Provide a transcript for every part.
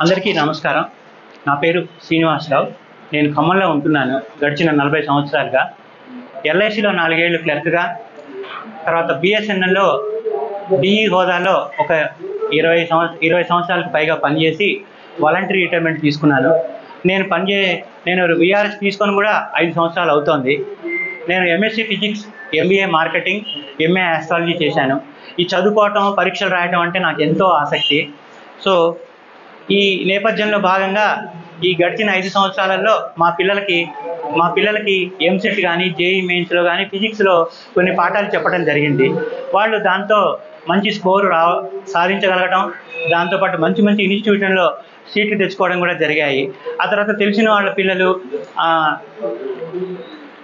అందరికీ నమస్కారం. నా పేరు శ్రీనివాసరావు. నేను ఖమ్మంలో ఉంటున్నాను గడిచిన 40 సంవత్సరాలుగా. ఎల్ఐసిలో 4 ఏళ్ళు క్లర్క్గా, తర్వాత బిఎస్ఎన్ఎల్లో డిఈ హోదాలో ఒక 20 సంవత్సరాలకు పైగా పనిచేసి వాలంటరీ రిటైర్మెంట్ తీసుకున్నాను. నేను విఆర్ఎస్ తీసుకొని కూడా 5 సంవత్సరాలు అవుతోంది. నేను MSc physics, MBA marketing, MA astrology చేశాను. ఈ చదువుకోవటం, పరీక్షలు రాయటం అంటే నాకు ఎంతో ఆసక్తి. సో ఈ నేపథ్యంలో భాగంగా ఈ గడిచిన 5 సంవత్సరాలలో మా పిల్లలకి ఎంసెట్ కానీ, జేఈ మెయిన్స్లో కానీ ఫిజిక్స్లో కొన్ని పాఠాలు చెప్పడం జరిగింది. వాళ్ళు దాంతో మంచి స్కోరు సాధించగలగటం, దాంతోపాటు మంచి ఇన్స్టిట్యూషన్లో సీట్లు తెచ్చుకోవడం కూడా జరిగాయి. ఆ తర్వాత తెలిసిన వాళ్ళ పిల్లలు,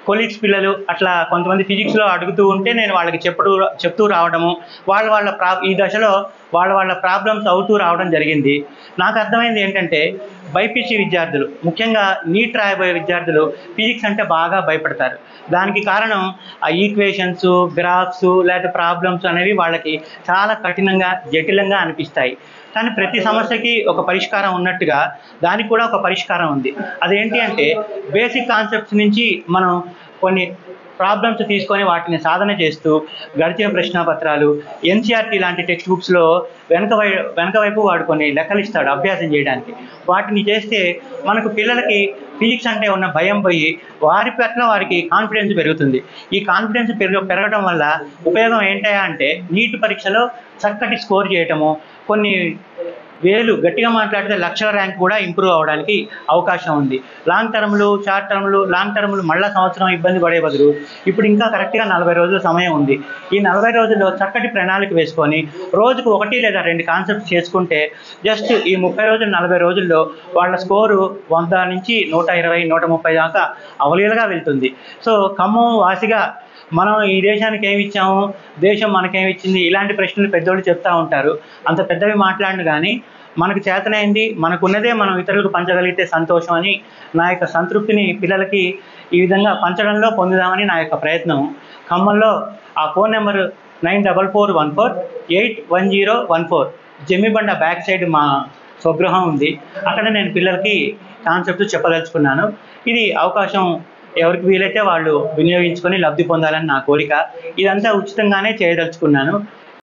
కొలీగ్స్ పిల్లలు అట్లా కొంతమంది ఫిజిక్స్లో అడుగుతూ ఉంటే నేను వాళ్ళకి చెప్తూ రావడము, ఈ దశలో వాళ్ళ ప్రాబ్లమ్స్ అవుతూ రావడం జరిగింది. నాకు అర్థమైంది ఏంటంటే, బైపీసీ విద్యార్థులు, ముఖ్యంగా నీట్ రాయబోయే విద్యార్థులు ఫిజిక్స్ అంటే బాగా భయపడతారు. దానికి కారణం ఆ ఈక్వేషన్స్, గ్రాఫ్స్ లేదా ప్రాబ్లమ్స్ అనేవి వాళ్ళకి చాలా కఠినంగా, జటిలంగా అనిపిస్తాయి. కానీ ప్రతి సమస్యకి ఒక పరిష్కారం ఉన్నట్టుగా దానికి కూడా ఒక పరిష్కారం ఉంది. అదేంటి అంటే, బేసిక్ కాన్సెప్ట్స్ నుంచి మనం కొన్ని ప్రాబ్లమ్స్ తీసుకొని వాటిని సాధన చేస్తూ గడిచిన ప్రశ్నాపత్రాలు, ఎన్సీఆర్టీ లాంటి టెక్స్ట్ బుక్స్లో వెనక వైపు వాడు కొన్ని లెక్కలు ఇస్తాడు అభ్యాసం చేయడానికి. వాటిని చేస్తే మనకు పిల్లలకి ఫిజిక్స్ అంటే ఉన్న భయం పోయి వారి పట్ల వారికి కాన్ఫిడెన్స్ పెరుగుతుంది. ఈ కాన్ఫిడెన్స్ పెరగడం వల్ల ఉపయోగం ఏంటా అంటే, నీట్ పరీక్షలో చక్కటి స్కోర్ చేయటము, కొన్ని వేలు, గట్టిగా మాట్లాడితే లక్షల ర్యాంక్ కూడా ఇంప్రూవ్ అవ్వడానికి అవకాశం ఉంది. లాంగ్ టర్మ్లు మళ్ళీ సంవత్సరం ఇబ్బంది పడే బదులు ఇప్పుడు ఇంకా కరెక్ట్గా 40 రోజుల సమయం ఉంది. ఈ 40 రోజుల్లో చక్కటి ప్రణాళిక వేసుకొని రోజుకు 1 లేదా 2 కాన్సెప్ట్స్ చేసుకుంటే జస్ట్ ఈ 30 రోజులు 40 రోజుల్లో వాళ్ళ స్కోరు 100 నుంచి 120, 130 దాకా అవలీలగా వెళ్తుంది. సో ఖమ్మం వాసిగా మనం ఈ దేశానికి ఏమి ఇచ్చాము, దేశం మనకేమిచ్చింది, ఇలాంటి ప్రశ్నలు పెద్దోళ్ళు చెప్తూ ఉంటారు. అంత పెద్దవి మాట్లాడిన కానీ మనకు చేతనైంది, మనకున్నదే మనం ఇతరులకు పంచగలిగితే సంతోషం అని నా యొక్క సంతృప్తిని పిల్లలకి ఈ విధంగా పంచడంలో పొందుదామని నా యొక్క ప్రయత్నం. ఖమ్మంలో ఆ phone number 9441481014, Jammibanda back side మా స్వగృహం ఉంది. అక్కడ నేను పిల్లలకి కాన్సెప్ట్ చెప్పదలుచుకున్నాను. ఇది అవకాశం ఎవరికి వీలైతే వాళ్ళు వినియోగించుకొని లబ్ధి పొందాలని నా కోరిక. ఇదంతా ఉచితంగానే చేయదలుచుకున్నాను.